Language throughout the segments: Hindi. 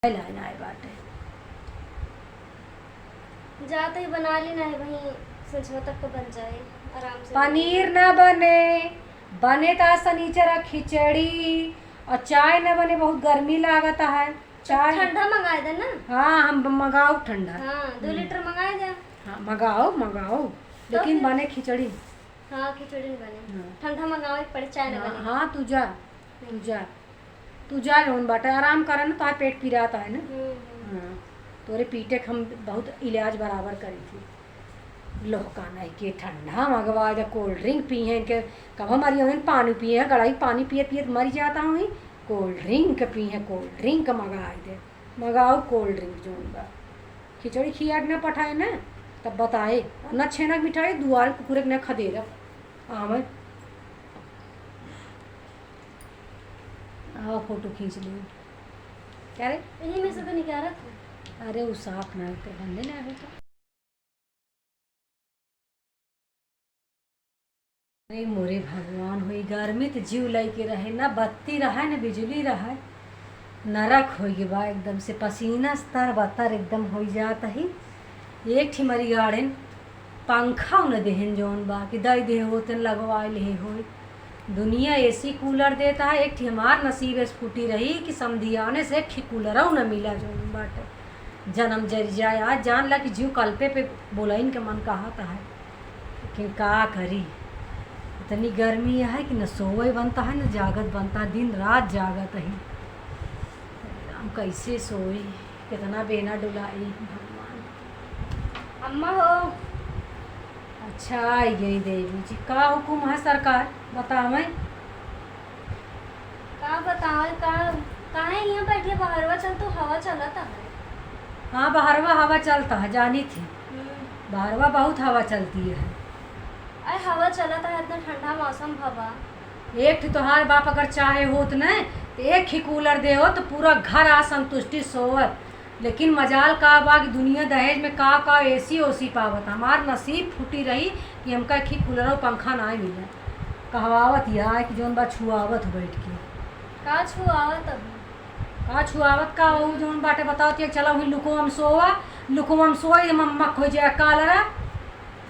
लाना है बाटे जाते ही बना लेना है वहीं संझवा तक तो बन जाए आराम से। पनीर ना बने तो शनिचर खिचड़ी और चाय न बने, बहुत गर्मी लागता है। चाय ठंडा मंगाए दे ना। हाँ हम मंगाओ ठंडा। हाँ 2 लीटर मंगाए दे। हाँ मंगाओ तो लेकिन फिर? बने खिचड़ी। हाँ खिचड़ी नहीं बने। हाँ। ठंडा मंगाओ पड़े, चाय ना बने। हाँ तू जा लोन बाटा आराम करा ना, तो पेट पिराता है ना। हाँ तोरे पीटे के हम बहुत इलाज बराबर करी थी। लोहका नहीं के ठंडा मंगवा जा, कोल्ड ड्रिंक पिए इनके कब हमारी हमें पानी पिए गड़ाई पानी पिए पिए मर जाता हूँ। कोल्ड ड्रिंक पिए, कोल्ड ड्रिंक मंगाओ कोल्ड ड्रिंक जो बा। खिचड़ी खिया के न पठाए न तब बताए न छेना मिठाई दुआर कुकुरे के न खदे रख आम आओ फोटो खींच ली। क्या रे यही में से तो निकाला था। अरे वो साफ ना होते बंदे ना होता। अरे मोरे भगवान हुई गर्मी तो जीव लैके रहे ना, बत्ती रहा न बिजली रहा, नरक हो गई बा एकदम से। पसीना स्तर बतर एकदम हो जाता ही। एक ठी मरी गाड़न पंखा न देहन जौन बा कि दई दे होते लगवा ले हो। दुनिया एसी कूलर देता है, एक ठी हमार नसीब स्कूटी रही कि समधियाने से एक ठी कूलर न मिला जौन बाटे। जन्म जर जाए आज जान ला कि जीव कल्पे पे बोलाइन के मन कहता है, लेकिन का करी। इतनी गर्मी है कि न सोवे बनता है न जागत बनता है, दिन रात जागत है। हम कैसे सोई, कितना बेना डुलाई भगवान। अम्मा हो। अच्छा यही देवी जी का हुकुम है सरकार बतावे। का बताओ काहे यहाँ बैठे बाहरवा चल तो हवा चलता है। हाँ बाहरवा हवा चलता है, जानी थी बाहरवा बहुत हवा चलती है। अरे हवा चलता है, इतना ठंडा मौसम हवा। एक तोहार बाप अगर चाहे होत न तो एक ही कूलर दे हो तो पूरा घर आ संतुष्टि सोवत। लेकिन मजाल का बा कि दुनिया दहेज में का एसी ओसी पावत। हमार नसीब फूटी रही कि हमका एक ही कूलर और पंखा ना मिले। कहवावत यह कि जौन बा छुआवत बैठ के का छुआवत अभी का छुआवत का हो जौन बाटे बताओ कि चला हुई लुको हम सोई मम्मक हो जाए कालरा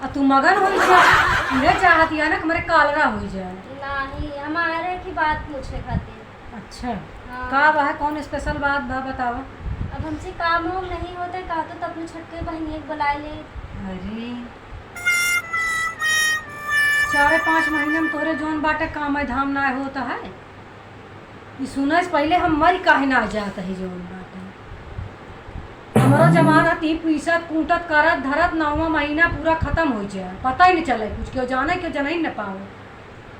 और तू मगन हो जाए। ये चाहती है ना कि मेरे कालरा हो जाए। नहीं हमारे की बात पूछने खातिर। अच्छा हाँ। का बा है कौन स्पेशल बात बा बतावा। अब हमसे काम वाम नहीं होता कहा तो अपने छटके बहनी एक बुला ले। अरे 4-5 महीने में तोरे जौन बाटे काम धाम ना होता है। ये सुने से पहले हम मर काहे ना जाता है जौन बाटे। हमारा जमाना थी पीसत कूटत करत धरत 9वां महीना पूरा खत्म हो जाए, पता ही नहीं चले कुछ क्यों जाने क्यों जना ही न पाओ।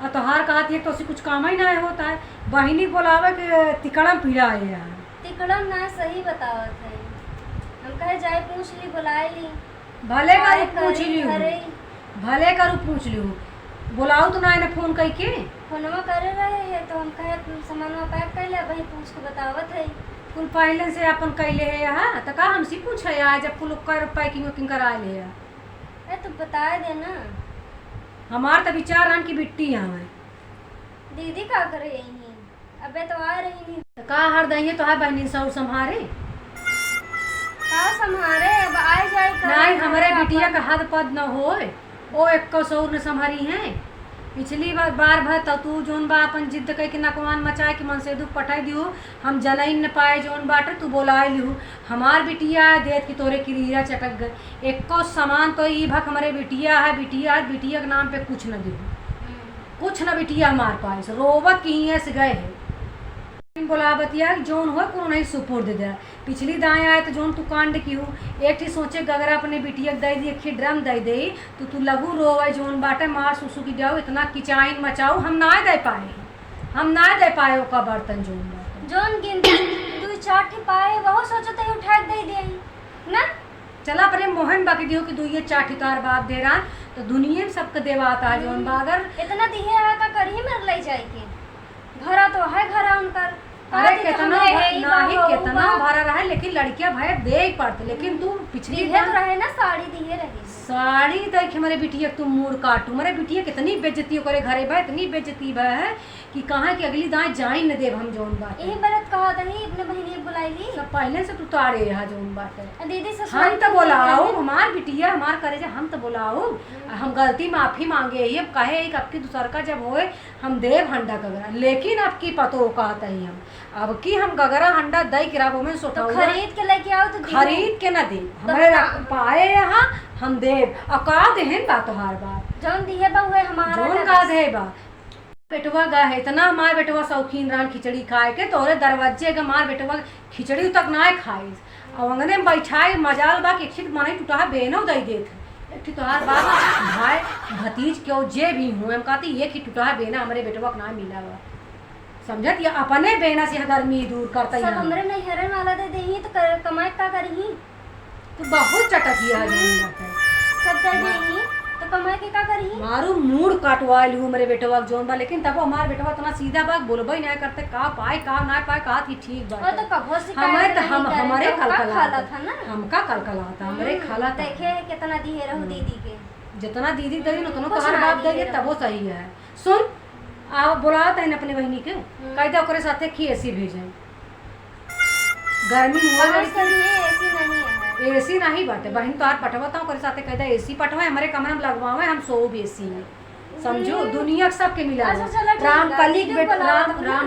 और तोहार कहती है तो उसे कुछ काम ही ना होता है। बहिनी बोलावे के तिकड़म पीड़ा है यार। तिकड़म ना सही बतावत है। हम कहे जाए पूछ ली बुलाए ली। भले करू काय पूछ करी, ली घरे भले करू पूछ ली बुलाऊ तो ना इन्हें फोन कई के फोनमा करे रहे है तो हम कहे सामान पैक कर ले वही पूछ के बतावत है। कुल पहले से अपन कैले है यहाँ तो का हमसे पूछे यार जब कुल पैकिंग वैकिंग करा ले। अरे तो बता देना। हमार तो विचार आन की बिट्टी यहाँ है। दीदी का करे यही अबे तो आ रही नहीं। तो का हर दही तो है बहनी सौर संभारे का संभारे अब आए जाए नहीं हमारे बिटिया का हद पद न हो ओ 1 सौर न संभारी है। पिछली बार भर तो तू जोन बा अपन जिद कह के नकवान मचाए कि मन से दुख पठाई दियो हम जनई न पाए जोन बाटे तू बोलाए लिहू। हमार बिटिया देख कि तोरे किरीरा चटक गए। 1 सामान तो ई भक हमारे बिटिया है बिटिया के नाम पे कुछ न दिहू कुछ न बिटिया हमार पास रोवत की से गए है। बोलावतिया जोन हो को नहीं सुपुर्द दे। पिछली दाएँ आए तो जोन तू कांड की हूँ एक ठी सोचे गगरा अपने बिटिया दे दी एक ड्रम दे दे तो तू लगू रोवे जोन बाटे मार सुसु की जाओ इतना किचाइन मचाओ हम ना दे पाए ओका बर्तन जोन बाटे जोन गिनती 2-4 ठी पाए वह सोचते ही उठा के दे दे ना। चला अपने मोहन बाकी दियो कि 2-4 ठी तार बाप दे रहा तो दुनिया में सबके देवाता है जोन बागर इतना दिहे है का करी में ले जाए के घरा तो है घरा उनकर अरे कितना नाही कितना भरा रहा है, लेकिन लड़कियां भाई दे ही पड़ते, लेकिन तू पिछली दिहे तो रहे ना, साड़ी दिहे रही। साड़ी देख हमारे बिटिया तुम मूड काटू, हमारे बिटिया कितनी बेइज्जती करे घरे भाई, इतनी बेइज्जती बा है कि कहाँ की अगली दाएं जाई न देव हम जोन बात यही बरत कहा दही अपने बहनी बुलाईली सब पहले से तू तारे यहाँ जोन बात है। दीदी से हम तो बोलाओ हमार बिटिया हमार करे जा, हम तो बोलाओ हम गलती माफी मांगे ही, अब कहे एक आपकी दूसर का जब होए हम देव हंडा गगरा, लेकिन अब की पतो कहता ही हम अब की हम गगरा हंडा दई किराबो में सोटा तो खरीद के लेके आओ, तो खरीद के ना दे हमारे पाए यहाँ हम देव अका देहन बा तोहार बात जौन दिहे बा हुए हमारा जोन का दे बा। बेटवा गा है इतना हमारे बेटवा शौकीन रहन खिचड़ी खाए के, तोरे दरवाजे का हमार बेटवा खिचड़ी तक ना खाई और अंगने में बैठाए मजाल बा कि एक मने टूटा बेनो दई देत एक तोहार बाबा भाई भतीज क्यों जे भी हूँ हम कहती ये कि टूटा बेना हमारे बेटवा ना मिला बा, समझत ये अपने बेना से गर्मी दूर करता सब हमरे नहीं हरन वाला दे देही तो कमाई का करही, तू बहुत चटकिया है सब दे देही तो कमाई के का करही। मारू मूड काटवा लू मेरे बेटवा जोन बा, लेकिन तब हमार बेटवा इतना सीधा बात बोलबे नहीं करते का पाए का ना पाए का थी ठीक बात और तो कभो हमारे तो हम हमारे कल खाला था ना, हमका कल था हमारे खाला था। देखे कितना दिहे रहू दीदी के, जितना दीदी दे उतना तोहर बाप दे तबो सही है। सुन आ बुलात है अपने बहनी के कह दे ओकरे साथे खीसी भेजे, गर्मी हुआ ऐसी नहीं है, एसी नहीं बाटे बहन तोहार पटवा करे साथे कह दे एसी पटवा हमारे कमरे में लगवावे हम सो एसी में, समझो दुनिया के सबके मिला राम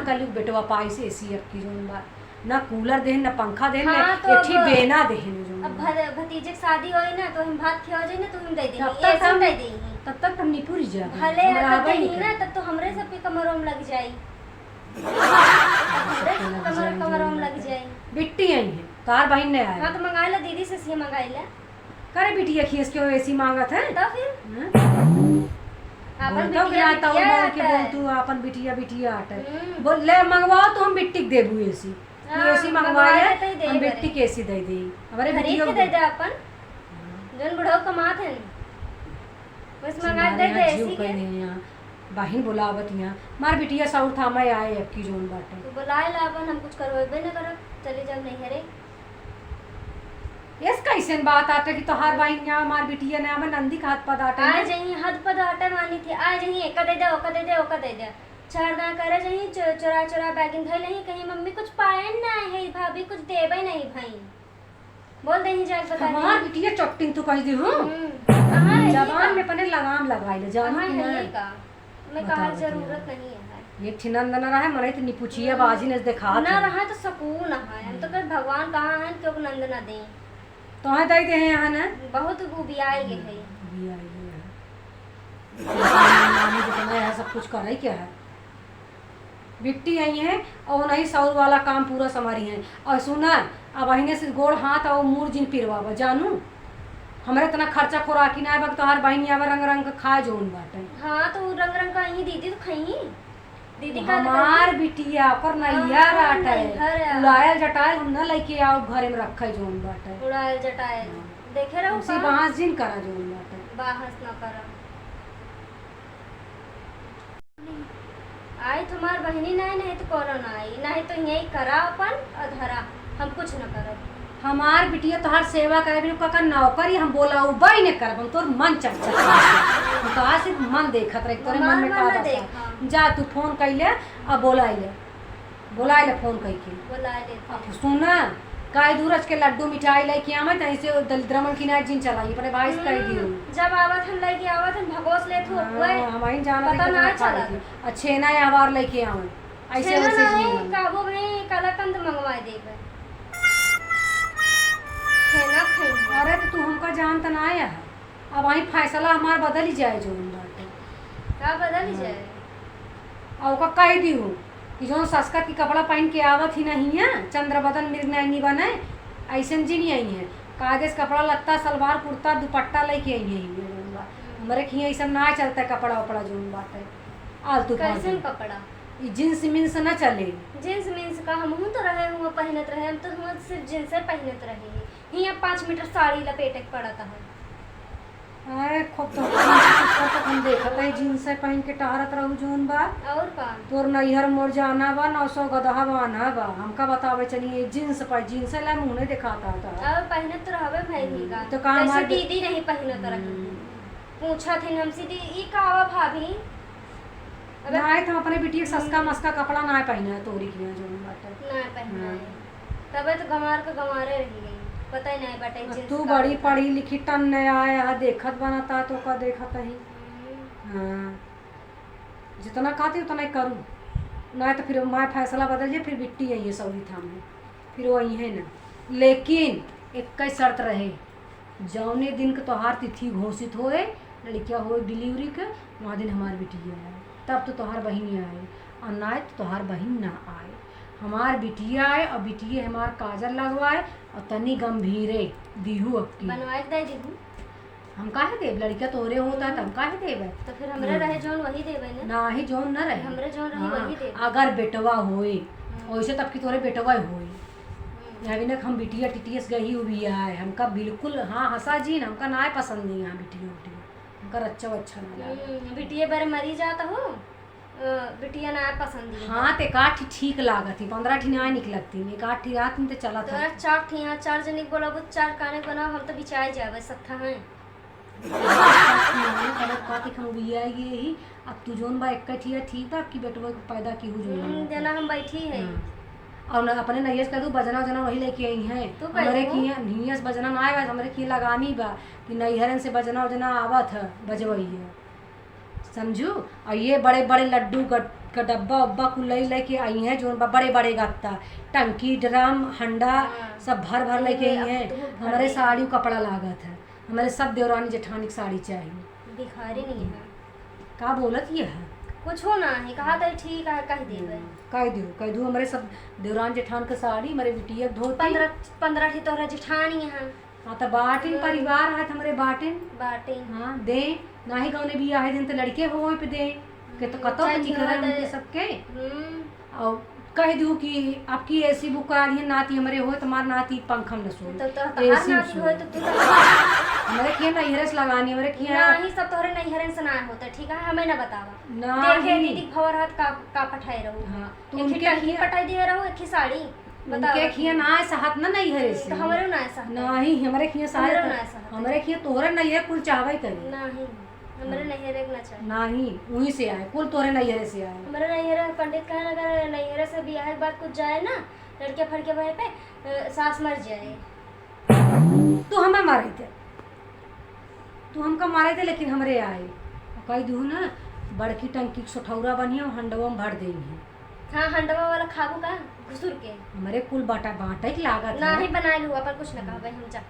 कलिक बेटवा पाई से एसी अब की जोन बात ना कूलर देहन ना पंखा देहन ना एठी बेना देहन जो अब भतीजे की शादी होई ना तो हम भात खिया जाई ना तो हम दे देही, तब तक हम दे देही, तब तक हम निपुर जा भले तब देही ना तब तो हमरे सब के कमरों में लग जाई, कमरों में लग जाई। बिट्टी आई है तार बहन ने आया। हाँ तो मंगाइला दीदी से सी मंगाइला करे बिटिया खीस के एसी मांगत है तो फिर अपन बिटिया तो बोल के बोल तू अपन बिटिया बिटिया आटे बोल ले मंगवाओ तो हम बिट्टी के देबू एसी एसी मंगवा ले हम बिट्टी के एसी दे दे हमारे बिटिया के दे दे अपन जन बुढ़ो कमात है बस मंगा दे दे एसी के यहां बहन बुलावत यहाँ मार बिटिया साउथ था मैं आए अब की जोन बाटे तो बुलाए ला अपन हम कुछ करवेबे न करब चले जाब नहीं हरे यस कैसन बात आटे कि तोहार बहन यहाँ मार बिटिया ने हमें नंदी का हाथ पदाटे आ जही हद पद आटे मानी थी आ जही एक दे दे ओका दे दे ओका दे दे चार ना करे जही चोरा चोरा बैगिंग धइ नहीं कहीं मम्मी कुछ पाए ना है भाभी कुछ देबे नहीं भाई बोल दही जाके बता हमार बिटिया चट्टिंग तू कह दी हूं जवान में पने लगाम लगाई ले जान का मैं कहा जरूरत नहीं है ये ठिनंद न रहा मरे तो निपुचिया बाजी ने देखा ना रहा तो सकून है हम तो कर भगवान कहाँ है क्यों नंद ना दे तो है दई दे यहाँ ना बहुत बुबियाई है नानी जितना है सब कुछ कर रही क्या है बिट्टी आई है और नहीं सौर वाला काम पूरा समारी है और सुना अब अहिने से गोड़ हाथ और मुर जिन पिरवा जानू हमारे इतना खर्चा खोराकी ना है तोहार बहन यहाँ रंग रंग खा जोन बाटे। हाँ तो रंग रंग का ही दीदी तो खाई दीदी का हमार बिटिया पर नैया राटे उड़ायल जटायल हम ना लेके आओ घरे में रखे जोन बाटे उड़ायल जटायल देखे रहो उसी बाहस जिन करा जोन बाटे बाहस ना करा आई तुम्हार बहनी नहीं तो कौन ना आई नहीं तो यही करा अपन अधरा हम कुछ न करब हमार बिटिया तोहार सेवा करे बिनु का नौकरी हम बोलाऊ बाई ने करब तोर मन चढ़ कहा से मन देखत रह तोरे मन में का बसा जा तू फोन कइले अब बोलाई ले फोन कइ के बोला ले अब सुना काय दूरज के लड्डू मिठाई लेके आवे तई से दलिद्रमन की ना जिन चलाई अपने भाई से कह दियो जब आवत हम लेके आवत हम भगोस ले थो ओए हमारी जाना पता ना चला अच्छे ना आवार लेके आवे ऐसे वैसे नहीं काबू भाई कलाकंद मंगवा देबे खेना खाई अरे तो तू हमका जानता ना आया है अब वही फैसला हमार बदल ही जाए जो बाटे का बदल ही जाए और का कह दी हूँ कि जो सस्का की कपड़ा पहन के आवत ही नहीं है चंद्र बदन मृग नहीं बने ऐसे जी नहीं आई है कागज कपड़ा लत्ता सलवार कुर्ता दुपट्टा लेके आई है हमारे खिया ऐसा ना चलता कपड़ा वपड़ा जो बाटे आलतू कैसन कपड़ा जींस मिन्स ना चले जींस मीन्स का हम तो रहे हुए पहनत रहे हम तो हम सिर्फ जींस पहनत रहे ही अब 5 मीटर साड़ी लपेटे पड़ता है आए खूब तो हम देखत है जींस पहन के टहरत रहू जोन बा और का तोर नैहर मोर जाना बा 900 गदहा बाना बा हमका बतावे चलिए जींस पर जींस ला मुंह नहीं दिखाता था और पहने तो रहबे भाई ही का तो का जैसे हमार दीदी नहीं पहनत रही पूछा थी हमसे दी ई कावा भाभी अबे ना हम अपने बिटिया के सस्ता मस्का कपड़ा ना पहना तोरी किया जोन बाटे ना पहना है तबे तो गंवार के गंवारे रह गई पता ही नहीं बटे जींस तू का बड़ी पढ़ी लिखी टन ने आया देखत बनता तो का देखत ही हाँ जितना कहती उतना ही करूँ ना तो फिर मैं फैसला बदल जाए फिर बिट्टी आई है सौरी थाम में फिर वही है ना लेकिन एक शर्त रहे जौने दिन के तोहार तिथि घोषित होए लड़किया हो डिलीवरी के वहाँ दिन हमार बिटिया आए तब तो तोहार बहिनी आए और ना तो तोहार बहिन ना आए हमार बिटिया आए और बिटिए हमार काजल लगवाए और तनी गंभीरे दीहू अब की बनवाए के दे दीहू हम काहे देव लड़का तोरे होता है तो हम काहे देवे तो फिर हमरे रहे जौन वही देबे ना ना ही जोन न रहे हमरे जौन रही वही देबे अगर बेटवा होए वैसे तब की तोरे बेटवा होए अभी ना हम बिटिया टिटियस गई हुई है हमका बिल्कुल हाँ हंसा जी ना हमका ना पसंद नहीं है बिटिया उटिया हमका अच्छा अच्छा ना लगा बिटिया बारे मरी जाता हो बिटिया ना पसंद है हाँ ते काठी ठीक लागत थी 15 ठी ना निकलती एक काठी रात में ते चला था तोरा चार थी यहाँ चार जने बोला वो चार काने बना हम तो बिचाए जावे सत्ता हैं काठी हम भी आएगी यही अब तू जोन बा एक ठिया ठीक बा कि बेटवा पैदा की हु जोन जना हम बैठी है और न अपने नैयस का तू बजना वजना वही लेके आई हैं तू हमारे कहीं की नियस बजना ना आए हमरे की लगानी बा कि नैहरन से बजना वजना आवत है बजवई है समझू और ये बड़े बड़े लड्डू का डब्बा उब्बा कुल लेके आई हैं जो बड़े बड़े गत्ता टंकी ड्रम हंडा सब भर भर लेके आई हैं हमारे साड़ी कपड़ा लागत है हमारे सब देवरानी जेठानी की साड़ी चाहिए भिखारी नहीं है का बोलत ये है कुछ हो ना है कहा तो ठीक है कह देबे कह दू हमारे सब देवरान जेठान के साड़ी हमारे बिटिया के धोती 15 थी तोरा जेठानी है हाँ तो बाटिन परिवार है हमारे बाटिन बाटे हाँ दे ना ही गाँव ने भी आए दिन तो लड़के हो पे दे के तो कतो चाहे निकल झगड़ा उनके दे। सबके और कह दू कि आपकी एसी बुक करा दी नाती हमारे हो तुम्हार नाती पंखम न सो तो तोहर नाती होए तो तू तो हमारे किया ना इहरस लगानी हमारे किया ना ही सब तोहरे नैहरन से ना होता ठीक है हमें ना बतावा ना देखे ही। दीदी भवर हाथ का पठाई रहू हाँ तो एक उनके ही टंकी किया पटाई दिए रहू एक ही साड़ी उनके किया ना ऐसा हाथ ना नहीं हरे से तो हमारे ना ऐसा ना ही हमारे किया सारे हमरे ना ऐसा होता। हमारे किया तोहरा नहीं है कुल चाहवाई करे नहीं हमारे नैहर एक ना चाहिए ना ही वहीं से आए कुल तोरे नैहरे से आए हमारे नैहर पंडित कहे अगर नैहर से ब्याह के बाद कुछ जाए ना लड़के फड़के भय पे सास मर जाए तू हमें मारे थे तू हमका मारे थे लेकिन हमरे आए कही दू ना बड़की टंकी के सोठौरा बनिया हंडवा में भर देंगे हाँ हंडवा वाला खाबू का घुसुर के हमारे कुल बाटा बांटे के लागत ना है ही बनाए लू अपन कुछ ना कहा भाई हम जा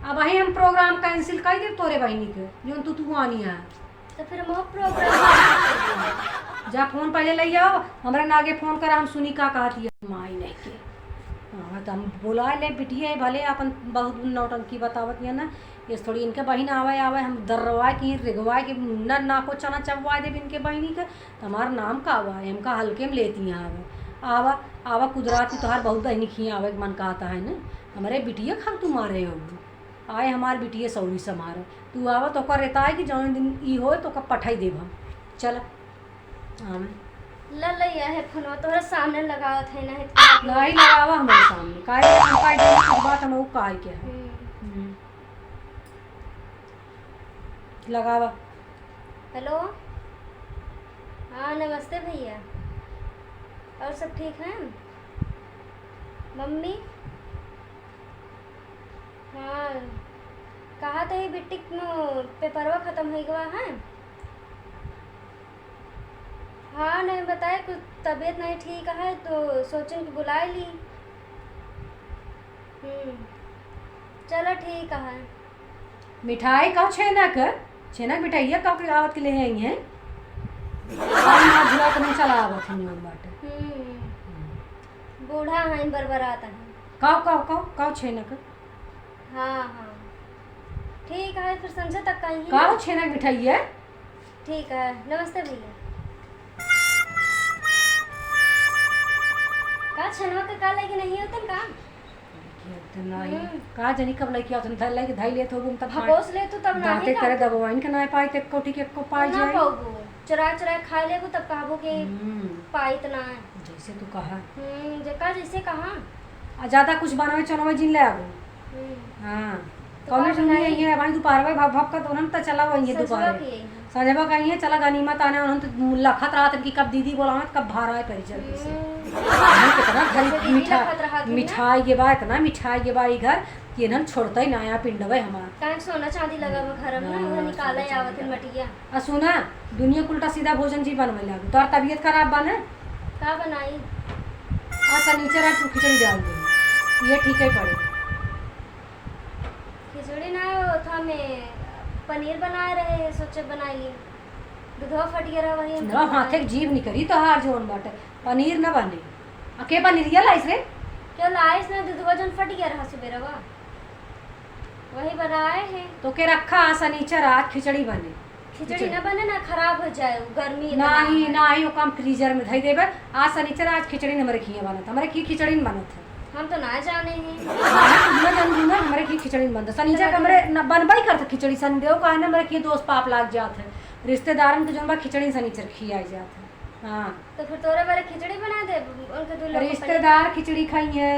अब वही हम प्रोग्राम कैंसिल कर दे तोरे बहनी के जो तू आनी है तो फिर हम प्रोग्राम जा फोन पहले ले आओ हमरा नागे फोन करा हम सुनी का कहती है माई नहीं के हाँ तो हम बुला ले बिटिया भले अपन बहुत नौटंकी बतावत है ना ये थोड़ी इनके बहन आवे आवे हम दर्रवाए की रिगवाए की न ना को चना चबवाए दे इनके बहनी के तो हमारा नाम का आवा है हमका हल्के में लेती हैं आवे आवा आवा कुदराती तोहार बहुत बहनी खी आवे के मन कहता है ना हमारे बिटिया खा तू मारे हो आए हमार बिटिया सौरी से मारे तू आवा तो कर रहता है कि जौन दिन ई हो तो कब पठाई देब हम चल हाँ ललैया है फोन तोहरे सामने लगावत है ना नहीं लगावा हमारे सामने काहे हम काहे दे कुछ बात हम वो काहे के है लगावा हेलो हाँ नमस्ते भैया और सब ठीक है मम्मी हाँ कहा तो ये बिट्टी पेपरवा ख़त्म हो गया है हाँ नहीं बताए कुछ तबीयत नहीं ठीक है तो सोचन कि बुला ली चलो ठीक है मिठाई का छेना के मिठाइया का के आवत के ले आई हैं और ना झुला तो नहीं चला आवत है नियम बाटे बूढ़ा है बरबराता है काव छेना का हाँ हाँ ठीक है फिर संजय तक का ही काव छेना के मिठाई है ठीक है नमस्ते भैया का छनवा का लेके नहीं होता का तो नहीं हम्म। का जनी कब लइकी आवत धर लइके धइ लेत होबुम तब भगोस ले तू तब दांते नहीं करे दबवाइन के ना पाई ते कोठी के को पाई ना जाए पाबू चुरा चुरा खा लेबू तब कहबू कि हम्म, पाई त ना है जैसे तू कहा जेका जैसे कहा आ ज्यादा कुछ बनावे चलवे जिन ले आबू हाँ तो कौन का सुन बनाई? है भाई दोपहर में भप भप का तो उन्हन त चला वही सजवा दोपहर की सजबा कहीं है चला गनीमत आने उन्हन तो लखत रात की कब दीदी बोलावत कब भार आए परिचय से कितना जैसे घरी दीदी लखत रहा थी ना। मिठाई के बाद इतना मिठाई के बाद घर कि इन्हन छोड़ता ही ना आया पिंडवे हमार काहे सोना चांदी लगा हुआ घर में ना वो निकाला ही आवत है मटिया आ सुना दुनिया के उल्टा सीधा भोजन जी बनवे लागू तोर तबीयत खराब बने का बनाई आ सनीचर आज तू खिचड़ी डाल दे ये ठीक है पड़े खिचड़ी ना वो था में पनीर बना रहे हैं सोचे बनाई ली दूधवा फट गया रहा वही हम ना हाथे के जीभ निकरी तो हार जोन बाटे पनीर न बने आ के पनीरिया लाइस रे क्यों लाइस ना दूधवा जन फट गया रहा सुबेरवा वही बनाए हैं तो के रखा आ सनीचर आज खिचड़ी बने खिचड़ी ना बने ना खराब हो जाए वो गर्मी इतना नाही है। नाही वो काम फ्रीजर में धई देबे आज सनीचर आज खिचड़ी हमारे खिए बनत हमारे की खिचड़ी न बनत है हम तो ना जाने हैं ना जानू ना हमारे की खिचड़ी न बनत सनीचर के हमरे न बनबाई करत खिचड़ी संदेव का है ना हमारे की दोस्त पाप लाग जात है रिश्तेदारन के जोन बा खिचड़ी सनीचर खियाई जात है हां तो फिर तोरे बारे खिचड़ी बना दे उनके दूल्हे को रिश्तेदार खिचड़ी खाई है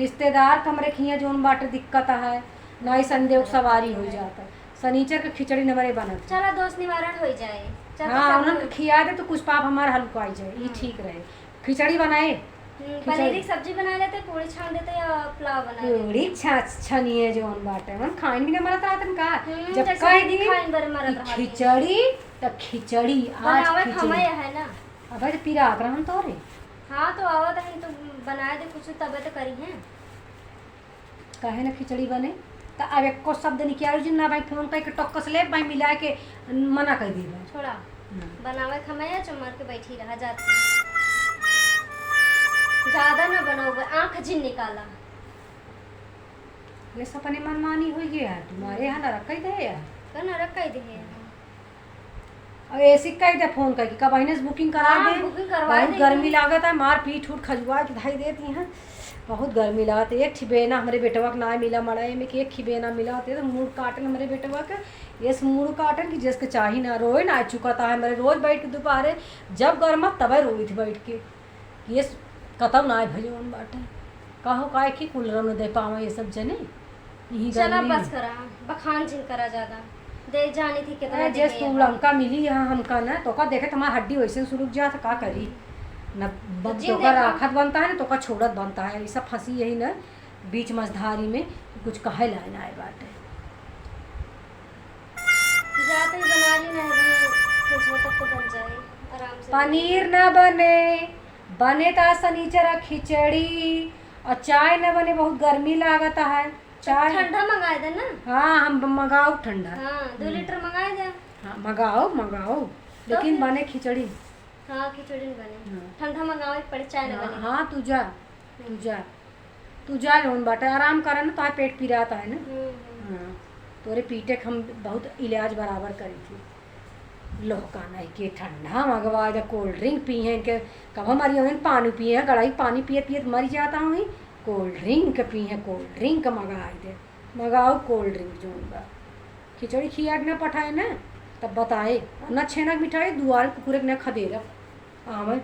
रिश्तेदार कमरे खिए जोन बाटे दिक्कत है नहीं संदेव सवारी हो जाता सनीचर के खिचड़ी नंबरे बनत चला दोस्त निवारण हो जाए चल तो हाँ सब उन्होंने खिया दे तो कुछ पाप हमारा हल्का आई जाए ये ठीक रहे खिचड़ी बनाए पनीर की सब्जी बना लेते पूरी छान देते या पुलाव बना देते पूरी छनिए जोन बाटे मन खाइन भी न मरत रहतन का जब जैसे कई दीदी दिन खाइन बर मरत रहा खिचड़ी त खिचड़ी आज बनावे खिचड़ी खमाया है ना अबे तो पिरात रहन तोरे हाँ तो आवत है तो बनाए दे कुछ तबे तो करी है काहे ना खिचड़ी बने त अब एको शब्द निकाल जिन ना भाई फोन करके टक्कस ले भाई मिला के मना कर दी भाई छोड़ा बनावे खमाया चुमर के बैठी रहा जाती ज्यादा ना बनाओगे आंख जिन निकाला ये सपने मनमानी हो गया है तुम्हारे यहाँ ना रख दे यार कर ना रख दे और ऐसी कही दे फोन करके कब अहिने से बुकिंग करा हाँ, दे बुकिंग करवा बहुत देंगे। गर्मी लागत है मार पीठ उठ खजुआ के धाई देती हैं बहुत गर्मी लागत है एक ठिबेना हमारे बेटवा के ना मिला मड़ाई में कि एक ठिबेना मिला होते तो मूड काटन हमारे बेटवा के ये मूड काटन कि जिसके चाही ना रोए ना चुका था हमारे रोज बैठ के दोपहर जब गर्मा तब रोई थी बैठ के कि ये कतम ना भजन बाटे कहो काय की कूलर में दे पावा ये सब जने यही चला गर्मी बस करा बखान जिन करा ज्यादा दे जानी थी कितना अरे दे जैस गए तू हैं। लंका मिली यहाँ हमका ना तो का देखे तुम्हारा हड्डी वैसे सुरुक जात का करी न तो जिन तो का देखो। राखत बनता है ना तो का छोड़त बनता है ऐसा फंसी यही ना बीच मझधारी में कुछ कहे लाइन आए बाटे जाते ही बना ली नहीं बने फिर तक तो बन जाए आराम से पनीर न बने बने ता सनीचर खिचड़ी और चाय न बने बहुत गर्मी लागत है चाय ठंडा मंगाए दे ना हाँ हम मंगाओ ठंडा हाँ 2 लीटर मंगाए दे हाँ मंगाओ मंगाओ लेकिन फिर? बने खिचड़ी हाँ खिचड़ी नहीं बने हाँ। ठंडा मंगावे पड़े चाय ना हाँ, बने हाँ तू जा रोन बाटे आराम करे ना तो पेट पिराता है ना हाँ तोरे पीटे के हम बहुत इलाज बराबर करी थी लोग का नहीं के ठंडा मंगवा जा कोल्ड ड्रिंक पी हैं इनके कब हमारी हमें पानी पिए हैं गड़ाई पानी पिए पिए मर जाता हूँ ही कोल्ड ड्रिंक पी हैं कोल्ड ड्रिंक मंगाई दे मंगाओ कोल्ड ड्रिंक जो उनका खिचड़ी खिया के ना पठाए ना तब बताए ना छेना मिठाई दुआर कुकुरे के ना खदेरा आवे